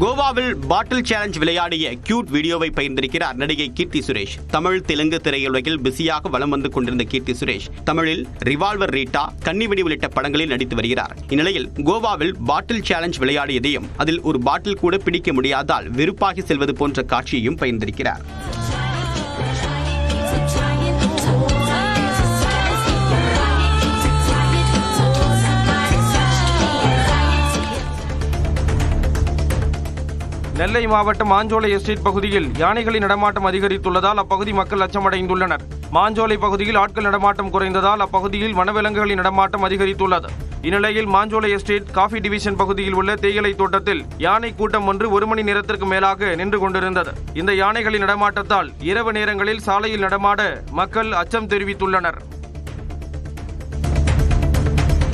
கோவாவில் பாட்டில் சேலஞ்ச் விளையாடிய கியூட் வீடியோவை பகிர்ந்திருக்கிறார் நடிகை கீர்த்தி சுரேஷ். தமிழ் தெலுங்கு திரையுலகில் பிஸியாக வலம் வந்து கொண்டிருந்த கீர்த்தி சுரேஷ் தமிழில் ரிவால்வர் ரீட்டா, கன்னிவெடி உள்ளிட்ட படங்களில் நடித்து வருகிறார். இந்நிலையில் கோவாவில் பாட்டில் சேலஞ்ச் விளையாடியதையும் அதில் ஒரு பாட்டில் கூட பிடிக்க முடியாதால் வெறுப்பாகி செல்வது போன்ற காட்சியையும் பகிர்ந்திருக்கிறார். நெல்லை மாவட்டம் மாஞ்சோலை எஸ்டேட் பகுதியில் யானைகளின் நடமாட்டம் அதிகரித்துள்ளதால் அப்பகுதி மக்கள் அச்சமடைந்துள்ளனர். மாஞ்சோலை பகுதியில் ஆட்கள் நடமாட்டம் குறைந்ததால் அப்பகுதியில் வனவிலங்குகளின் நடமாட்டம் அதிகரித்துள்ளது. இந்நிலையில் மாஞ்சோலை எஸ்டேட் காஃபி டிவிஷன் பகுதியில் உள்ள தேயிலை தோட்டத்தில் யானை கூட்டம் ஒன்று 1 மணி நேரத்திற்கு மேலாக நின்று கொண்டிருந்தது. இந்த யானைகளின் நடமாட்டத்தால் இரவு நேரங்களில் சாலையில் நடமாட மக்கள் அச்சம் தெரிவித்துள்ளனர்.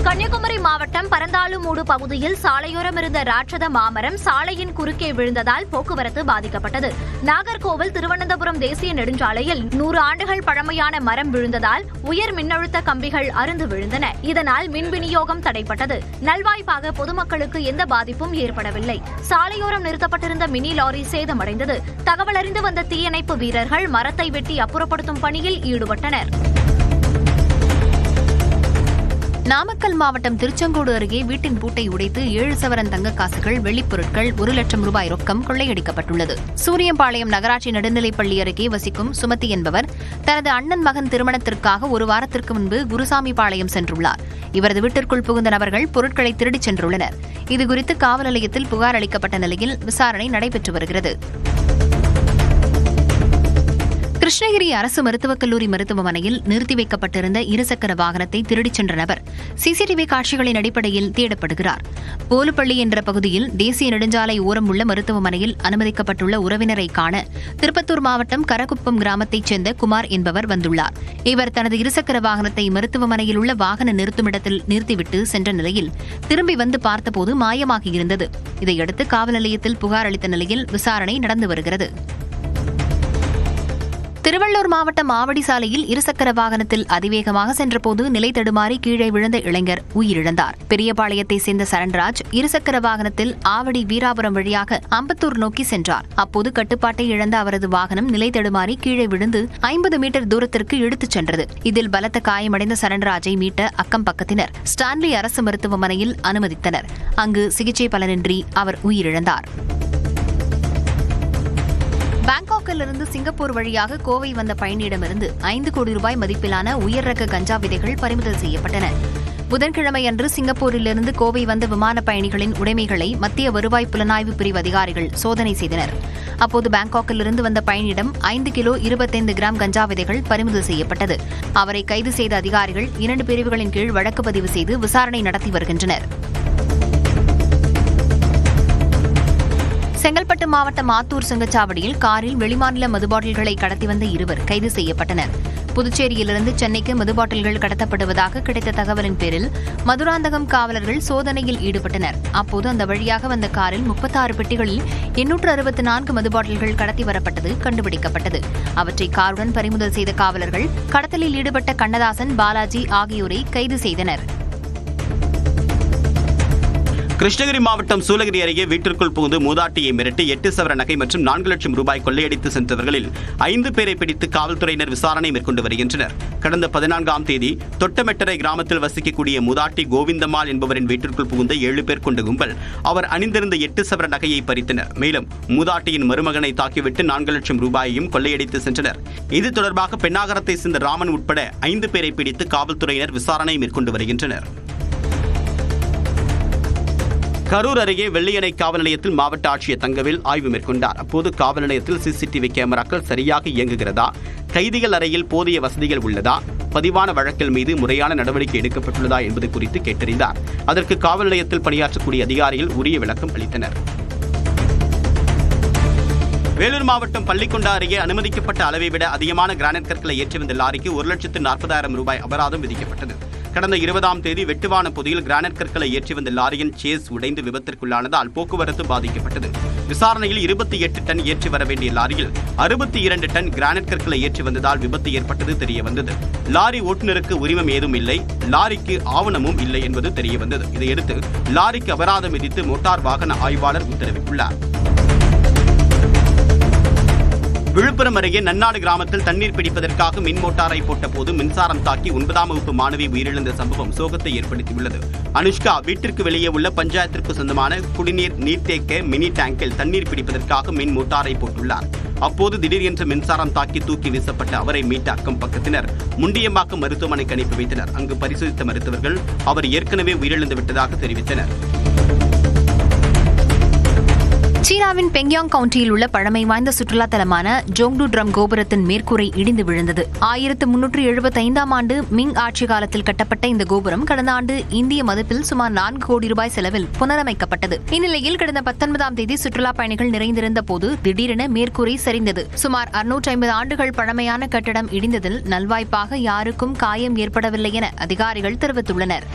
கன்னியாகுமரி மாவட்டம் பரந்தாலுமூடு பகுதியில் சாலையோரம் இருந்த ராட்சத மாமரம் சாலையின் குறுக்கே விழுந்ததால் போக்குவரத்து பாதிக்கப்பட்டது. நாகர்கோவில் திருவனந்தபுரம் தேசிய நெடுஞ்சாலையில் 100 ஆண்டுகள் பழமையான மரம் விழுந்ததால் உயர் மின்னழுத்த கம்பிகள் அறுந்து விழுந்தன. இதனால் மின் விநியோகம் தடைப்பட்டது. நல்வாய்ப்பாக பொதுமக்களுக்கு எந்த பாதிப்பும் ஏற்படவில்லை. சாலையோரம் நிறுத்தப்பட்டிருந்த மினி லாரி சேதமடைந்தது. தகவலறிந்து வந்த தீயணைப்பு வீரர்கள் மரத்தை வெட்டி அப்புறப்படுத்தும் பணியில் ஈடுபட்டனர். நாமக்கல் மாவட்டம் திருச்செங்கோடு அருகே வீட்டின் பூட்டை உடைத்து 7 சவரன் தங்க காசுகள், வெள்ளிப்பொருட்கள், 1 லட்சம் ரூபாய் ரொக்கம் கொள்ளையடிக்கப்பட்டுள்ளது. சூரியம்பாளையம் நகராட்சி நடுநிலைப்பள்ளி அருகே வசிக்கும் சுமதி என்பவர் தனது அண்ணன் மகன் திருமணத்திற்காக 1 வாரத்திற்கு முன்பு குருசாமிபாளையம் சென்றுள்ளார். இவரது வீட்டிற்குள் புகுந்த நபர்கள் பொருட்களை திருடிச் சென்றுள்ளனர். இதுகுறித்து காவல் நிலையத்தில் புகார் அளிக்கப்பட்ட நிலையில் விசாரணை நடைபெற்று வருகிறது. கிருஷ்ணகிரி அரசு மருத்துவக் கல்லூரி மருத்துவமனையில் நிறுத்தி வைக்கப்பட்டிருந்த 2 சக்கர வாகனத்தை திருடிச் சென்ற நபர் சிசிடிவி காட்சிகளின் அடிப்படையில் தேடப்படுகிறார். போலுப்பள்ளி என்ற பகுதியில் தேசிய நெடுஞ்சாலை ஓரம் உள்ள மருத்துவமனையில் அனுமதிக்கப்பட்டுள்ள உறவினரை காண திருப்பத்தூர் மாவட்டம் கரகுப்பம் கிராமத்தைச் சேர்ந்த குமார் என்பவர் வந்துள்ளார். இவர் தனது 2 சக்கர வாகனத்தை மருத்துவமனையில் உள்ள வாகன நிறுத்துமிடத்தில் நிறுத்திவிட்டு சென்ற நிலையில் திரும்பி வந்து பார்த்தபோது மாயமாகியிருந்தது. இதையடுத்து காவல் நிலையத்தில் புகார் அளித்த நிலையில் விசாரணை நடந்து வருகிறது. திருவள்ளூர் மாவட்டம் ஆவடி சாலையில் 2 சக்கர வாகனத்தில் அதிவேகமாக சென்றபோது நிலை தடுமாறி கீழே விழுந்த இளைஞர் உயிரிழந்தார். பெரியபாளையத்தை சேர்ந்த சரண்ராஜ் 2 சக்கர வாகனத்தில் ஆவடி வீராபுரம் வழியாக அம்பத்தூர் நோக்கி சென்றார். அப்போது கட்டுப்பாட்டை இழந்த அவரது வாகனம் நிலை தடுமாறி கீழே விழுந்து 50 மீட்டர் தூரத்திற்கு இழுத்துச் சென்றது. இதில் பலத்த காயமடைந்த சரண்ராஜை மீட்ட அக்கம் பக்கத்தினர் ஸ்டான்லி அரசு மருத்துவமனையில் அனுமதித்தனர். அங்கு சிகிச்சை பலனின்றி அவர் உயிரிழந்தார். பாங்காக்கிலிருந்து சிங்கப்பூர் வழியாக கோவை வந்த பயணியிடமிருந்து 5 கோடி ரூபாய் மதிப்பிலான உயர் ரக கஞ்சா விதைகள் பறிமுதல் செய்யப்பட்டன. புதன்கிழமையன்று சிங்கப்பூரிலிருந்து கோவை வந்த விமான பயணிகளின் உடைமைகளை மத்திய வருவாய் புலனாய்வு பிரிவு அதிகாரிகள் சோதனை செய்தனர். அப்போது பாங்காக்கிலிருந்து வந்த பயணியிடம் 5 கிலோ 25 கிராம் கஞ்சா விதைகள் பறிமுதல் செய்யப்பட்டது. அவரை கைது செய்த அதிகாரிகள் 2 பிரிவுகளின் கீழ் வழக்கு பதிவு செய்து விசாரணை நடத்தி வருகின்றனர். செங்கல்பட்டு மாவட்டம் ஆத்தூர் சுங்கச்சாவடியில் காரில் வெளிமாநில மதுபாட்டில்களை கடத்தி வந்த 2 கைது செய்யப்பட்டனர். புதுச்சேரியிலிருந்து சென்னைக்கு மதுபாட்டில்கள் கடத்தப்படுவதாக கிடைத்த தகவலின் பேரில் மதுராந்தகம் காவலர்கள் சோதனையில் ஈடுபட்டனர். அப்போது அந்த வழியாக வந்த காரில் 36 பெட்டிகளில் 864 மதுபாட்டில்கள் கடத்தி வரப்பட்டது கண்டுபிடிக்கப்பட்டது. அவற்றை காருடன் பறிமுதல் செய்த காவலர்கள் கடத்தலில் ஈடுபட்ட கண்ணதாசன், பாலாஜி ஆகியோரை கைது செய்தனர். கிருஷ்ணகிரி மாவட்டம் சூலகிரி அருகே வீட்டிற்குள் புகுந்து மூதாட்டியை மிரட்டி 8 சவர நகை மற்றும் 4 லட்சம் ரூபாய் கொள்ளையடித்து சென்றவர்களில் 5 பேரை பிடித்து காவல்துறையினர் விசாரணை மேற்கொண்டு வருகின்றனர். கடந்த 14ஆம் தேதி தொட்டமெட்டரை கிராமத்தில் வசிக்கக்கூடிய மூதாட்டி கோவிந்தம்மாள் என்பவரின் வீட்டிற்குள் புகுந்த 7 பேர் கொண்ட கும்பல் அவர் அணிந்திருந்த 8 சவர நகையை பறித்தனர். மேலும் மூதாட்டியின் மருமகனை தாக்கிவிட்டு 4 லட்சம் ரூபாயையும் கொள்ளையடித்து சென்றனர். இது தொடர்பாக பெண்ணாகரத்தை சேர்ந்த ராமன் உட்பட 5 பேரை பிடித்து காவல்துறையினர் விசாரணை மேற்கொண்டு வருகின்றனர். கரூர் அருகே வெள்ளியணை காவல் நிலையத்தில் மாவட்ட ஆட்சியர் தங்கவேல் ஆய்வு மேற்கொண்டார். அப்போது காவல் நிலையத்தில் சிசிடிவி கேமராக்கள் சரியாக இயங்குகிறதா, கைதிகள் அறையில் போதிய வசதிகள் உள்ளதா, பதிவான வழக்கில் மீது முறையான நடவடிக்கை எடுக்கப்பட்டுள்ளதா என்பது குறித்து கேட்டறிந்தார். அதற்கு காவல் நிலையத்தில் பணியாற்றக்கூடிய அதிகாரிகள் உரிய விளக்கம் அளித்தனர். வேலூர் மாவட்டம் பள்ளிக்கொண்டா அருகே அனுமதிக்கப்பட்ட அளவை விட அதிகமான கிரானைட் கற்களை ஏற்றி வந்த லாரிக்கு 1,40,000 ரூபாய் அபராதம் விதிக்கப்பட்டது. கடந்த 20ஆம் தேதி வெட்டுவான பகுதியில் கிரானைட் கற்களை ஏற்றி வந்த லாரியின் சேஸ் உடைந்து விபத்திற்குள்ளானதால் போக்குவரத்து பாதிக்கப்பட்டது. விசாரணையில் 28 டன் ஏற்றி வர வேண்டிய லாரியில் 62 டன் கிரானைட் கற்களை ஏற்றி வந்ததால் விபத்து ஏற்பட்டது தெரியவந்தது. லாரி ஓட்டுநருக்கு உரிமம் ஏதும் இல்லை, லாரிக்கு ஆவணமும் இல்லை என்பது தெரியவந்தது. இதையடுத்து லாரிக்கு அபராதம் விதித்து மோட்டார் வாகன ஆய்வாளர் உத்தரவிட்டுள்ளார். விழுப்புரம் அருகே நன்னாடு கிராமத்தில் தண்ணீர் பிடிப்பதற்காக மின் மோட்டாரை போட்டபோது மின்சாரம் தாக்கி 9ஆம் வகுப்பு மாணவி உயிரிழந்த சம்பவம் சோகத்தை ஏற்படுத்தியுள்ளது. அனுஷ்கா வீட்டிற்கு வெளியே உள்ள பஞ்சாயத்திற்கு சொந்தமான குடிநீர் நீர்த்தேக்க மினி டேங்கில் தண்ணீர் பிடிப்பதற்காக மின் மோட்டாரை போட்டுள்ளார். அப்போது திடீரென்று மின்சாரம் தாக்கி தூக்கி வீசப்பட்ட அவரை மீட்ட அக்கம் பக்கத்தினர் முண்டியம்பாக்கம் மருத்துவமனைக்கு அனுப்பி வைத்தனர். அங்கு பரிசோதித்த மருத்துவர்கள் அவர் ஏற்கனவே உயிரிழந்து விட்டதாக தெரிவித்தனர். சீனாவின் பெங்யாங் கவுண்டியில் உள்ள பழமை வாய்ந்த சுற்றுலா தலமான ஜோங்டு ட்ரம் கோபுரத்தின் மேற்கூரை இடிந்து விழுந்தது. 1375ஆம் ஆண்டு மிங் ஆட்சி காலத்தில் கட்டப்பட்ட இந்த கோபுரம் கடந்த ஆண்டு இந்திய மதிப்பில் சுமார் 4 கோடி ரூபாய் செலவில் புனரமைக்கப்பட்டது. இந்நிலையில் கடந்த 19ஆம் தேதி சுற்றுலா பயணிகள் நிறைந்திருந்த போது திடீரென மேற்கூரை சரிந்தது. சுமார் 650 ஆண்டுகள் பழமையான கட்டடம் இடிந்ததில் நல்வாய்ப்பாக யாருக்கும் காயம் ஏற்படவில்லை என அதிகாரிகள் தெரிவித்துள்ளனர்.